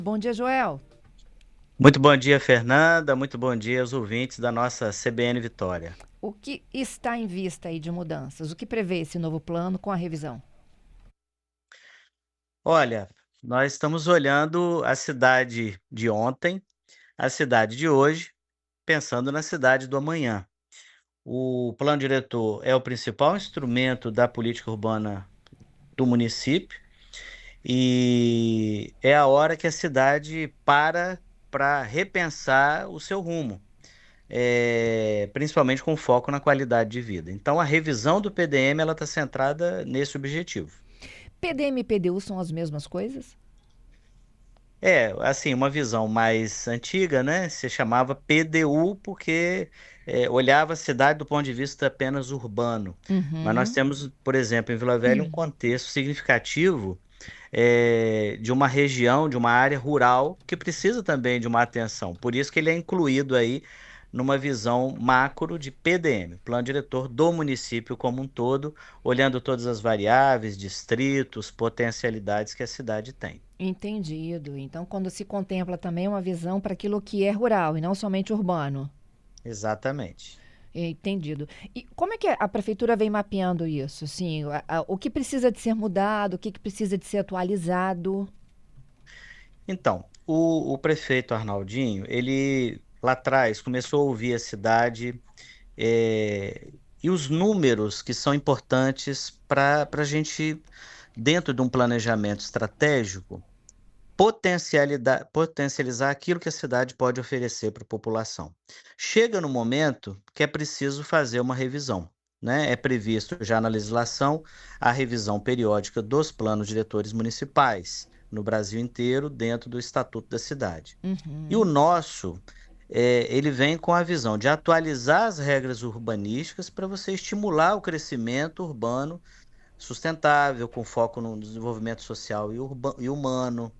Bom dia, Joel. Muito bom dia, Fernanda. Muito bom dia aos ouvintes da nossa CBN Vitória. O que está em vista aí de mudanças? O que prevê esse novo plano com a revisão? Olha, nós estamos olhando a cidade de ontem, a cidade de hoje, pensando na cidade do amanhã. O plano diretor é o principal instrumento da política urbana do município e é a hora que a cidade para repensar o seu rumo. Principalmente com foco na qualidade de vida. Então, a revisão do PDM ela está centrada nesse objetivo. PDM e PDU são as mesmas coisas? Assim, uma visão mais antiga, né? Se chamava PDU porque olhava a cidade do ponto de vista apenas urbano. Mas nós Uhum. temos, por exemplo, em Vila Velha, um contexto significativo de uma região, de uma área rural que precisa também de uma atenção. Por isso que ele é incluído aí numa visão macro de PDM, Plano Diretor do município como um todo, olhando todas as variáveis, distritos, potencialidades que a cidade tem. Entendido. Então, quando se contempla também uma visão para aquilo que é rural e não somente urbano. Exatamente. Entendido. E como é que a prefeitura vem mapeando isso? Assim, o que precisa de ser mudado, o que precisa de ser atualizado? Então, o prefeito Arnaldinho, ele lá atrás começou a ouvir a cidade e os números que são importantes para a gente, dentro de um planejamento estratégico, potencializar aquilo que a cidade pode oferecer para a população. Chega no momento que é preciso fazer uma revisão. Né? É previsto já na legislação a revisão periódica dos planos diretores municipais no Brasil inteiro, dentro do Estatuto da Cidade. E o Uhum. nosso, ele vem com a visão de atualizar as regras urbanísticas para você estimular o crescimento urbano sustentável, com foco no desenvolvimento social e humano,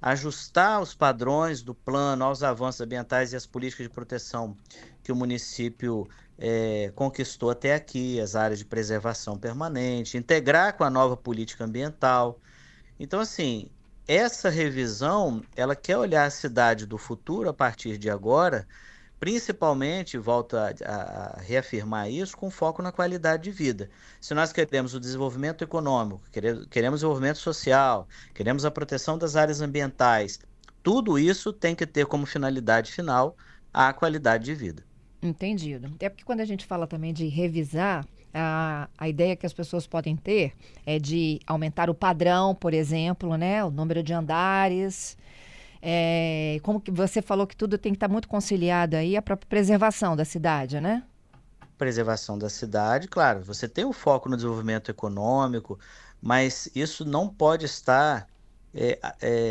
ajustar os padrões do plano aos avanços ambientais e às políticas de proteção que o município conquistou até aqui, as áreas de preservação permanente, integrar com a nova política ambiental. Então, assim, essa revisão, ela quer olhar a cidade do futuro a partir de agora, principalmente, volto a reafirmar isso, com foco na qualidade de vida. Se nós queremos o desenvolvimento econômico, queremos o desenvolvimento social, queremos a proteção das áreas ambientais, tudo isso tem que ter como finalidade final a qualidade de vida. Entendido. Até porque quando a gente fala também de revisar, a ideia que as pessoas podem ter é de aumentar o padrão, por exemplo, né? O número de andares. Como que você falou que tudo tem que estar muito conciliado aí, a própria preservação da cidade, né? Preservação da cidade, claro, você tem o foco no desenvolvimento econômico, mas isso não pode estar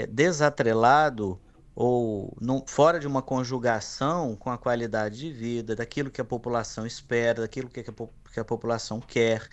desatrelado ou fora de uma conjugação com a qualidade de vida, daquilo que a população espera, daquilo que a população quer.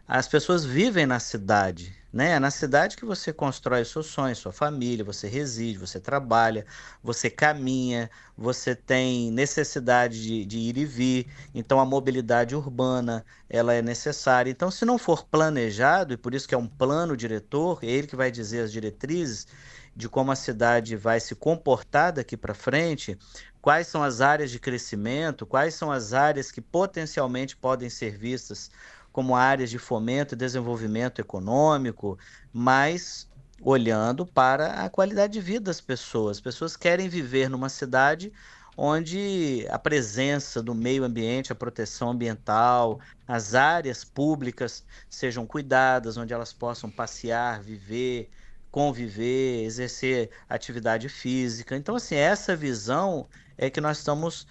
As pessoas vivem na cidade, né? É na cidade que você constrói os seus sonhos, sua família, você reside, você trabalha, você caminha, você tem necessidade de ir e vir. Então, a mobilidade urbana, ela é necessária. Então, se não for planejado, e por isso que é um plano diretor, é ele que vai dizer as diretrizes de como a cidade vai se comportar daqui para frente, quais são as áreas de crescimento, quais são as áreas que potencialmente podem ser vistas como áreas de fomento e desenvolvimento econômico, mas olhando para a qualidade de vida das pessoas. As pessoas querem viver numa cidade onde a presença do meio ambiente, a proteção ambiental, as áreas públicas sejam cuidadas, onde elas possam passear, viver, conviver, exercer atividade física. Então, assim, essa visão é que nós estamos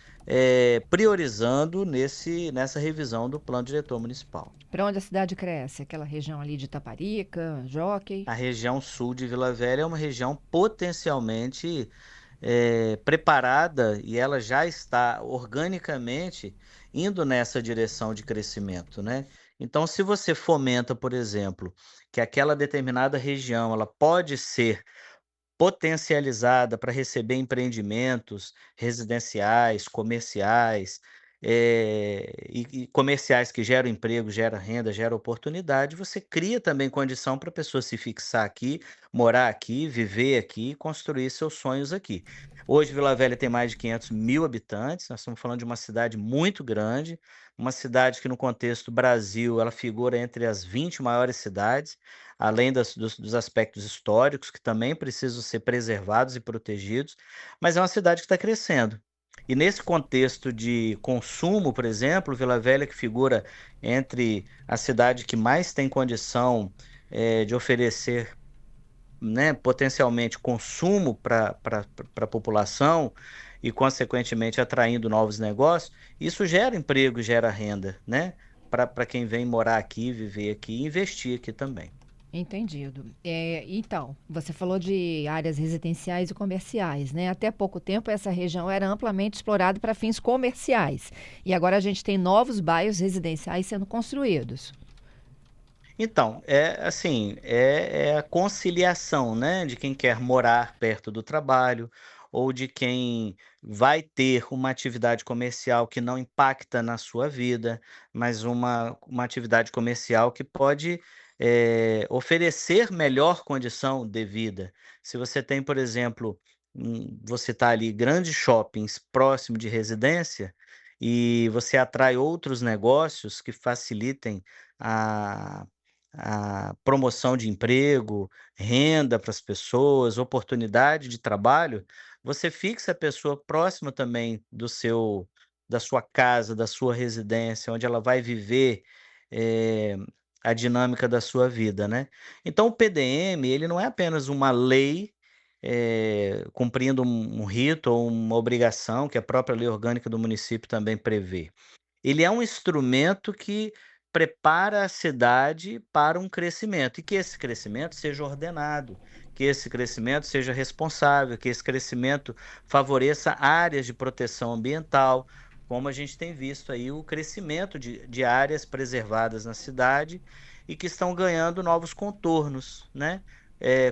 priorizando nessa revisão do Plano Diretor Municipal. Para onde a cidade cresce? Aquela região ali de Taparica, Jockey. A região sul de Vila Velha é uma região potencialmente preparada e ela já está organicamente indo nessa direção de crescimento, né? Então, se você fomenta, por exemplo, que aquela determinada região ela pode ser potencializada para receber empreendimentos residenciais, comerciais, e comerciais que geram emprego, gera renda, gera oportunidade, você cria também condição para a pessoa se fixar aqui, morar aqui, viver aqui, construir seus sonhos aqui. Hoje, Vila Velha tem mais de 500.000 habitantes, nós estamos falando de uma cidade muito grande, uma cidade que no contexto Brasil, ela figura entre as 20 maiores cidades, além dos aspectos históricos, que também precisam ser preservados e protegidos, mas é uma cidade que está crescendo. E nesse contexto de consumo, por exemplo, Vila Velha, que figura entre a cidade que mais tem condição de oferecer, né, potencialmente consumo para a população e, consequentemente, atraindo novos negócios, isso gera emprego, gera renda, né, para quem vem morar aqui, viver aqui e investir aqui também. Entendido. Então, você falou de áreas residenciais e comerciais, né? Até pouco tempo, essa região era amplamente explorada para fins comerciais. E agora a gente tem novos bairros residenciais sendo construídos. Então, é assim, é a conciliação, né, de quem quer morar perto do trabalho ou de quem vai ter uma atividade comercial que não impacta na sua vida, mas uma atividade comercial que pode, oferecer melhor condição de vida. Se você tem, por exemplo, você está ali grandes shoppings próximo de residência, e você atrai outros negócios que facilitem a promoção de emprego, renda para as pessoas, oportunidade de trabalho, você fixa a pessoa próxima também da sua casa, da sua residência, onde ela vai viver, eh, a dinâmica da sua vida, né. Então o PDM, ele não é apenas uma lei, cumprindo um rito ou uma obrigação que a própria lei orgânica do município também prevê. Ele é um instrumento que prepara a cidade para um crescimento, e que esse crescimento seja ordenado, que esse crescimento seja responsável, que esse crescimento favoreça áreas de proteção ambiental, como a gente tem visto aí o crescimento de áreas preservadas na cidade e que estão ganhando novos contornos, né?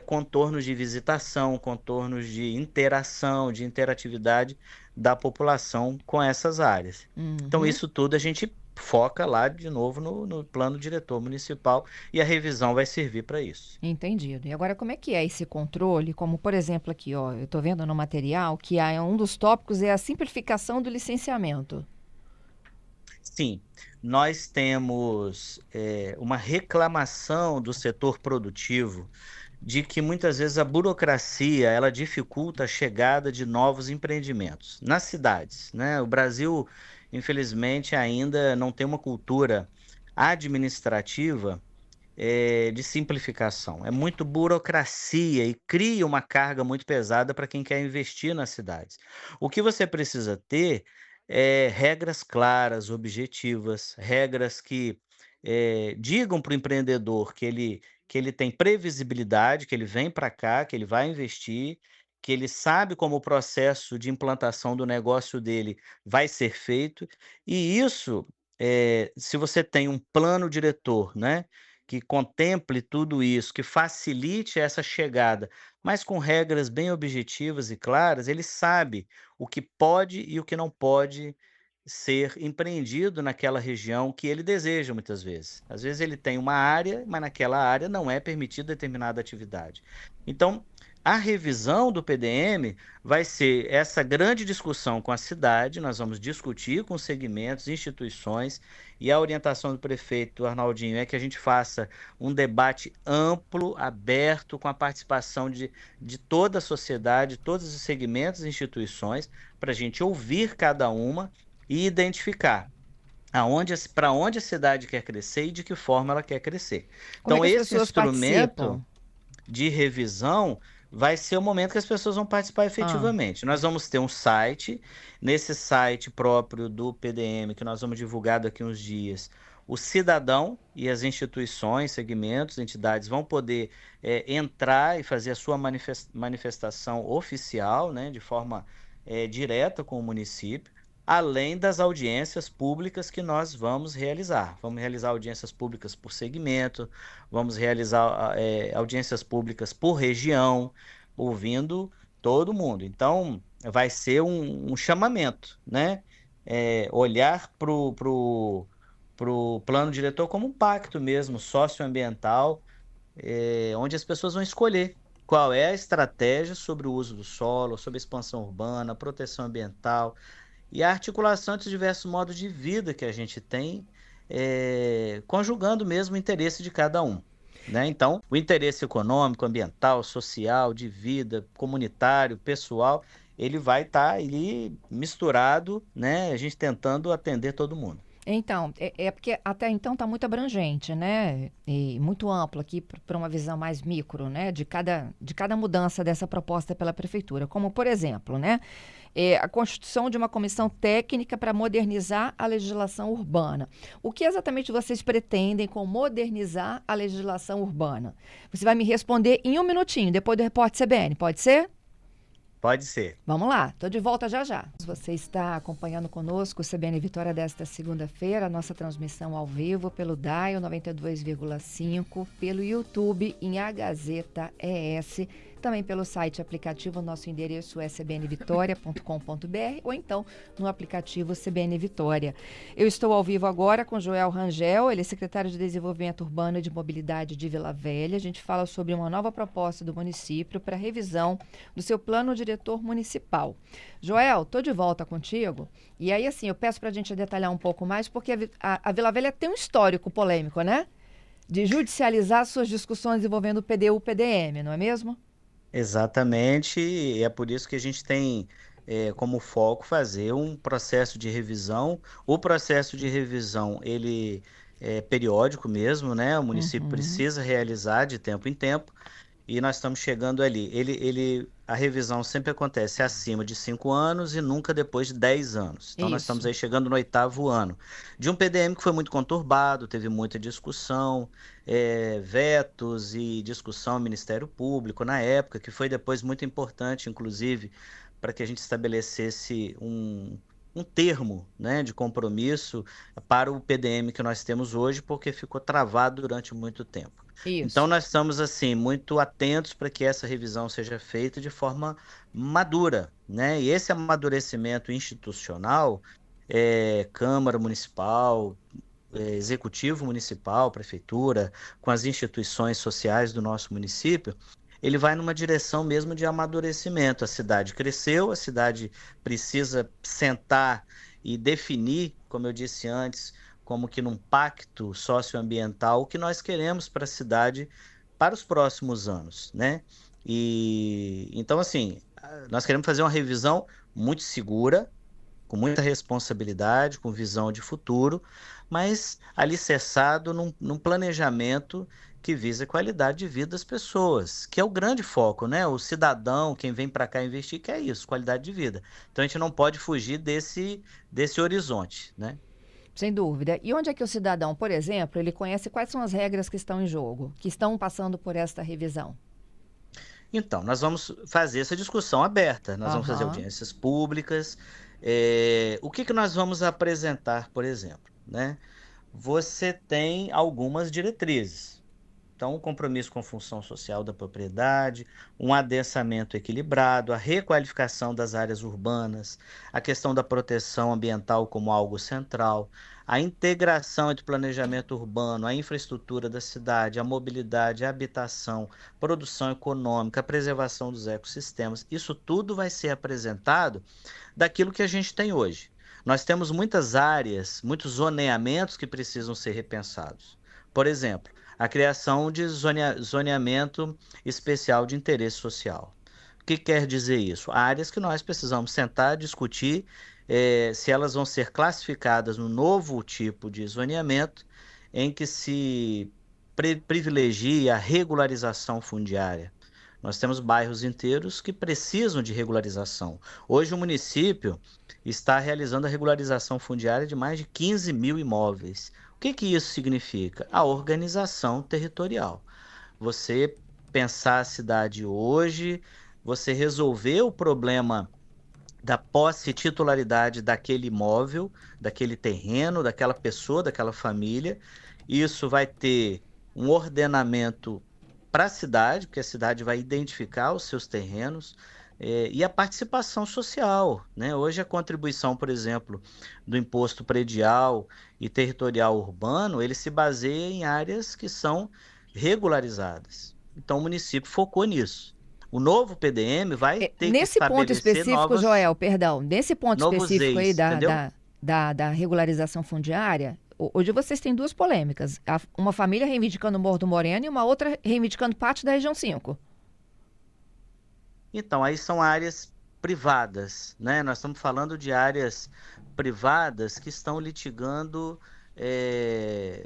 Contornos de visitação, contornos de interação, de interatividade da população com essas áreas. Então, Uhum. isso tudo a gente foca lá de novo no plano diretor municipal e a revisão vai servir para isso. Entendido. E agora, como é que é esse controle? Como, por exemplo, aqui, ó, eu estou vendo no material que um dos tópicos é a simplificação do licenciamento. Sim, nós temos uma reclamação do setor produtivo de que muitas vezes a burocracia ela dificulta a chegada de novos empreendimentos nas cidades, né? O Brasil, infelizmente, ainda não tem uma cultura administrativa de simplificação. É muito burocracia e cria uma carga muito pesada para quem quer investir nas cidades. O que você precisa ter é regras claras, objetivas, regras que digam para o empreendedor que ele tem previsibilidade, que ele vem para cá, que ele vai investir, que ele sabe como o processo de implantação do negócio dele vai ser feito. E isso, se você tem um plano diretor, né? Que contemple tudo isso, que facilite essa chegada, mas com regras bem objetivas e claras, ele sabe o que pode e o que não pode ser empreendido naquela região que ele deseja muitas vezes. Às vezes ele tem uma área, mas naquela área não é permitida determinada atividade. Então, a revisão do PDM vai ser essa grande discussão com a cidade, nós vamos discutir com segmentos, instituições, e a orientação do prefeito Arnaldinho é que a gente faça um debate amplo, aberto, com a participação de toda a sociedade, todos os segmentos e instituições, para a gente ouvir cada uma e identificar para onde a cidade quer crescer e de que forma ela quer crescer. Como é Então, que as esse pessoas participam? instrumento de revisão vai ser o momento que as pessoas vão participar Ah, efetivamente. Nós vamos ter um site, nesse site próprio do PDM, que nós vamos divulgar daqui uns dias, o cidadão e as instituições, segmentos, entidades vão poder entrar e fazer a sua manifestação oficial, né, de forma direta com o município, além das audiências públicas que nós vamos realizar. Vamos realizar audiências públicas por segmento, vamos realizar audiências públicas por região, ouvindo todo mundo. Então, vai ser um chamamento, né? olhar para o plano diretor como um pacto mesmo, socioambiental, onde as pessoas vão escolher qual é a estratégia sobre o uso do solo, sobre a expansão urbana, proteção ambiental e a articulação entre os diversos modos de vida que a gente tem, conjugando mesmo o interesse de cada um, né? Então, o interesse econômico, ambiental, social, de vida, comunitário, pessoal, ele vai estar ali misturado, né? A gente tentando atender todo mundo. Então, é porque até então está muito abrangente, né? E muito amplo aqui para uma visão mais micro, né? De cada mudança dessa proposta pela prefeitura. Como, por exemplo, né? A constituição de uma comissão técnica para modernizar a legislação urbana. O que exatamente vocês pretendem com modernizar a legislação urbana? Você vai me responder em um minutinho, depois do Repórter CBN, pode ser? Pode ser. Vamos lá, estou de volta já já. Você está acompanhando conosco o CBN Vitória desta segunda-feira, a nossa transmissão ao vivo pelo Dial 92,5, pelo YouTube em A Gazeta ES, também pelo site e aplicativo. Nosso endereço é cbnvitoria.com.br ou então no aplicativo CBN Vitória. Eu estou ao vivo agora com Joel Rangel, ele é secretário de Desenvolvimento Urbano e de Mobilidade de Vila Velha. A gente fala sobre uma nova proposta do município para revisão do seu plano diretor municipal. Joel, estou de volta contigo. E aí, assim, eu peço para a gente detalhar um pouco mais, porque a Vila Velha tem um histórico polêmico, né? De judicializar suas discussões envolvendo o PDU e o PDM, não é mesmo? Exatamente, e é por isso que a gente tem como foco fazer um processo de revisão. O processo de revisão, ele é periódico mesmo, né? O município Uhum. precisa realizar de tempo em tempo, e nós estamos chegando ali. A revisão sempre acontece acima de 5 anos e nunca depois de 10 anos. Então, nós estamos Isso. aí chegando no 8º ano de um PDM que foi muito conturbado, teve muita discussão, vetos e discussão ao Ministério Público na época, que foi depois muito importante, inclusive, para que a gente estabelecesse um termo, né, de compromisso para o PDM que nós temos hoje, porque ficou travado durante muito tempo. Então, Isso. nós estamos assim muito atentos para que essa revisão seja feita de forma madura, né? E esse amadurecimento institucional, Câmara Municipal, Executivo Municipal, Prefeitura, com as instituições sociais do nosso município, ele vai numa direção mesmo de amadurecimento. A cidade cresceu, a cidade precisa sentar e definir, como eu disse antes, como que num pacto socioambiental, o que nós queremos para a cidade para os próximos anos, né? E então, assim, nós queremos fazer uma revisão muito segura, com muita responsabilidade, com visão de futuro, mas alicerçado num planejamento que visa a qualidade de vida das pessoas, que é o grande foco, né? O cidadão, quem vem para cá investir, quer isso, qualidade de vida. Então a gente não pode fugir desse horizonte, né? Sem dúvida. E onde é que o cidadão, por exemplo, ele conhece quais são as regras que estão em jogo, que estão passando por esta revisão? Então, nós vamos fazer essa discussão aberta, nós vamos fazer Aham. audiências públicas. O que que nós vamos apresentar, por exemplo, né? Você tem algumas diretrizes. Então, um compromisso com a função social da propriedade, um adensamento equilibrado, a requalificação das áreas urbanas, a questão da proteção ambiental como algo central, a integração entre o planejamento urbano, a infraestrutura da cidade, a mobilidade, a habitação, produção econômica, a preservação dos ecossistemas. Isso tudo vai ser apresentado daquilo que a gente tem hoje. Nós temos muitas áreas, muitos zoneamentos que precisam ser repensados. Por exemplo, a criação de zoneamento especial de interesse social. O que quer dizer isso? Áreas que nós precisamos sentar, discutir, se elas vão ser classificadas no novo tipo de zoneamento, em que se privilegia a regularização fundiária. Nós temos bairros inteiros que precisam de regularização. Hoje o município está realizando a regularização fundiária de mais de 15 mil imóveis. O que que isso significa? A organização territorial. Você pensar a cidade hoje, você resolver o problema da posse e titularidade daquele imóvel, daquele terreno, daquela pessoa, daquela família. Isso vai ter um ordenamento para a cidade, porque a cidade vai identificar os seus terrenos, E a participação social, né? Hoje a contribuição, por exemplo, do imposto predial e territorial urbano, ele se baseia em áreas que são regularizadas. Então o município focou nisso. O novo PDM vai ter que Nesse ponto estabelecer específico, Joel, perdão, nesse ponto novos específico aí ex, entendeu? da regularização fundiária, hoje vocês têm duas polêmicas. Uma família reivindicando o Morro do Moreno e uma outra reivindicando parte da região 5. Então, aí são áreas privadas, né? Nós estamos falando de áreas privadas que estão litigando,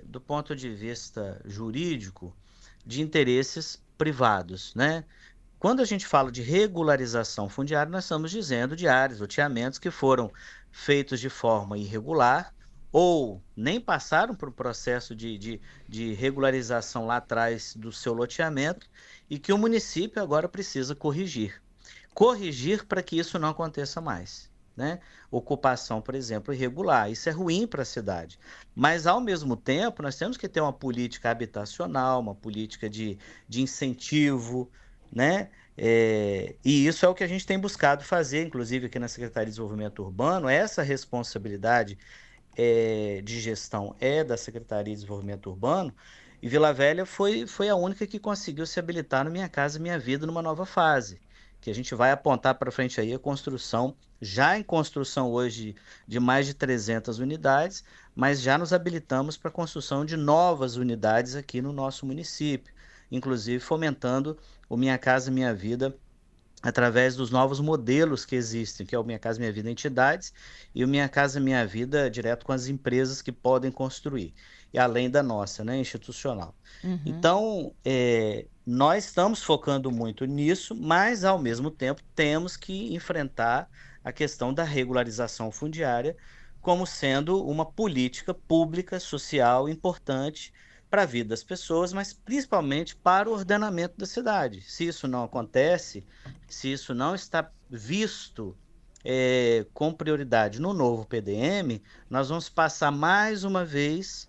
do ponto de vista jurídico, de interesses privados, né? Quando a gente fala de regularização fundiária, nós estamos dizendo de áreas, loteamentos que foram feitos de forma irregular ou nem passaram por um processo de regularização lá atrás do seu loteamento e que o município agora precisa corrigir. Corrigir para que isso não aconteça mais, né? Ocupação, por exemplo, irregular. Isso é ruim para a cidade. Mas, ao mesmo tempo, nós temos que ter uma política habitacional, uma política de incentivo, né? E isso é o que a gente tem buscado fazer, inclusive aqui na Secretaria de Desenvolvimento Urbano. Essa responsabilidade de gestão é da Secretaria de Desenvolvimento Urbano, e Vila Velha foi a única que conseguiu se habilitar no Minha Casa Minha Vida numa nova fase, que a gente vai apontar para frente aí a construção, já em construção hoje de mais de 300 unidades, mas já nos habilitamos para a construção de novas unidades aqui no nosso município, inclusive fomentando o Minha Casa Minha Vida através dos novos modelos que existem, que é o Minha Casa Minha Vida Entidades e o Minha Casa Minha Vida direto com as empresas que podem construir, e além da nossa, né, institucional. Uhum. Então, nós estamos focando muito nisso, mas ao mesmo tempo temos que enfrentar a questão da regularização fundiária como sendo uma política pública, social importante para a vida das pessoas, mas principalmente para o ordenamento da cidade. Se isso não acontece, se isso não está visto com prioridade no novo PDM, nós vamos passar mais uma vez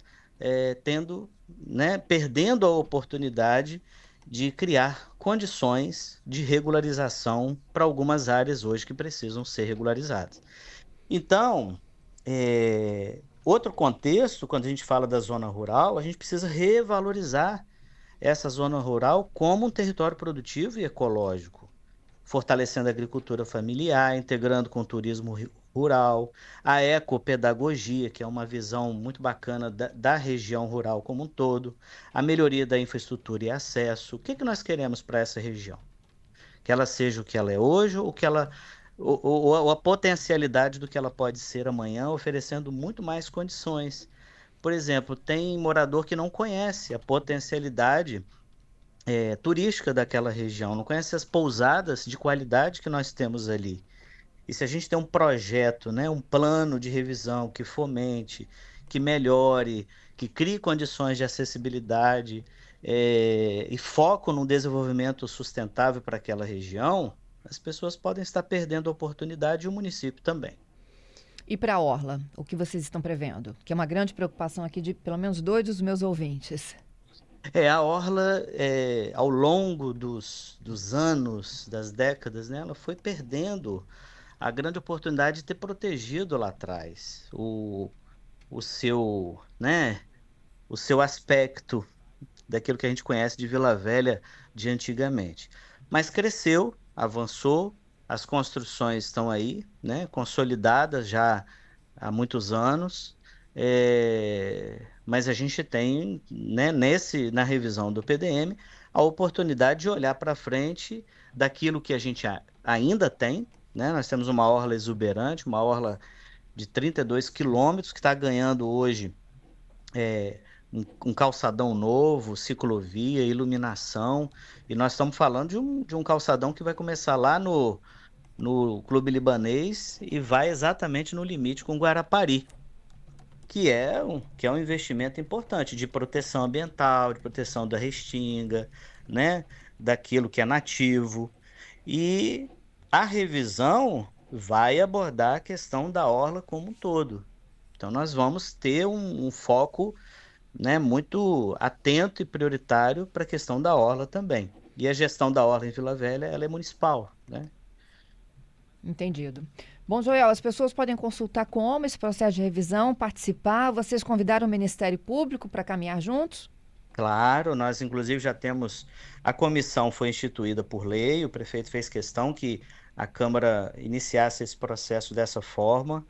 tendo, né, perdendo a oportunidade de criar condições de regularização para algumas áreas hoje que precisam ser regularizadas. Então, outro contexto, quando a gente fala da zona rural, a gente precisa revalorizar essa zona rural como um território produtivo e ecológico, fortalecendo a agricultura familiar, integrando com o turismo rural, a ecopedagogia, que é uma visão muito bacana da região rural como um todo, a melhoria da infraestrutura e acesso. O que que nós queremos para essa região? Que ela seja o que ela é hoje, ou que ela, ou a potencialidade do que ela pode ser amanhã, oferecendo muito mais condições. Por exemplo, tem morador que não conhece a potencialidade turística daquela região, não conhece as pousadas de qualidade que nós temos ali. E se a gente tem um projeto, né, um plano de revisão que fomente, que melhore, que crie condições de acessibilidade, e foco no desenvolvimento sustentável para aquela região, as pessoas podem estar perdendo a oportunidade e o município também. E para a Orla, o que vocês estão prevendo? Que é uma grande preocupação aqui de pelo menos dois dos meus ouvintes. A Orla, ao longo dos anos, das décadas, né, ela foi perdendo a grande oportunidade de ter protegido lá atrás o seu, né, o seu aspecto daquilo que a gente conhece de Vila Velha de antigamente. Mas cresceu, avançou, as construções estão aí, né, consolidadas já há muitos anos, mas a gente tem, né, na revisão do PDM, a oportunidade de olhar para frente daquilo que a gente ainda tem, né? Nós temos uma orla exuberante, uma orla de 32 quilômetros, que está ganhando hoje um calçadão novo, ciclovia, iluminação, e nós estamos falando de um calçadão que vai começar lá no Clube Libanês e vai exatamente no limite com Guarapari, que é um investimento importante de proteção ambiental, de proteção da restinga, né, daquilo que é nativo. E a revisão vai abordar a questão da orla como um todo. Então, nós vamos ter um foco, né, muito atento e prioritário para a questão da orla também. E a gestão da orla em Vila Velha, ela é municipal, né? Entendido. Bom, Joel, as pessoas podem consultar como esse processo de revisão, participar. Vocês convidaram o Ministério Público para caminhar juntos? Claro, nós inclusive já temos, a comissão foi instituída por lei, o prefeito fez questão que a Câmara iniciasse esse processo dessa forma.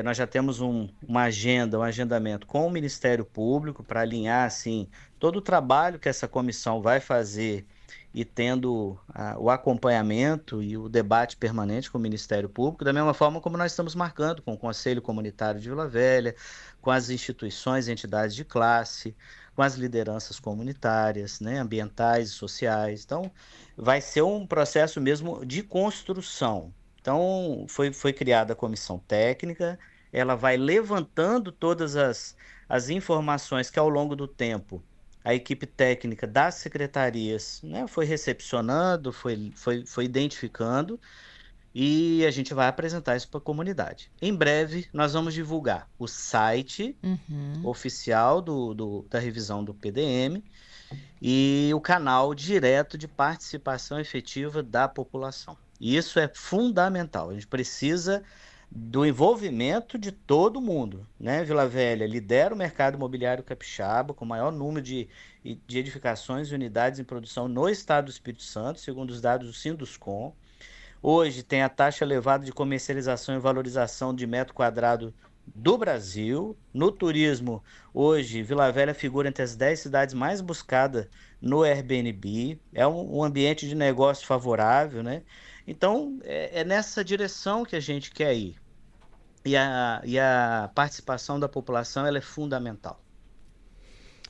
Nós já temos uma agenda, um agendamento com o Ministério Público para alinhar assim todo o trabalho que essa comissão vai fazer e tendo o acompanhamento e o debate permanente com o Ministério Público, da mesma forma como nós estamos marcando com o Conselho Comunitário de Vila Velha, com as instituições e entidades de classe, com as lideranças comunitárias, né, ambientais e sociais. Então, vai ser um processo mesmo de construção. Então, foi criada a comissão técnica, ela vai levantando todas as informações que ao longo do tempo a equipe técnica das secretarias, né, foi recepcionando, foi identificando, e a gente vai apresentar isso para a comunidade. Em breve, nós vamos divulgar o site oficial da revisão do PDM e o canal direto de participação efetiva da população. E isso é fundamental. A gente precisa do envolvimento de todo mundo, né? Vila Velha lidera o mercado imobiliário capixaba, com o maior número de edificações e unidades em produção no estado do Espírito Santo, segundo os dados do Sinduscom. Hoje tem a taxa elevada de comercialização e valorização de metro quadrado do Brasil. No turismo, hoje, Vila Velha figura entre as 10 cidades mais buscadas no Airbnb. É um ambiente de negócio favorável, né? Então, é nessa direção que a gente quer ir. E a participação da população ela é fundamental.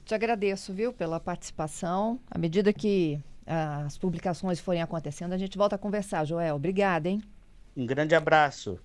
Te agradeço, viu, pela participação. À medida que as publicações forem acontecendo, a gente volta a conversar, Joel. Obrigada, hein? Um grande abraço.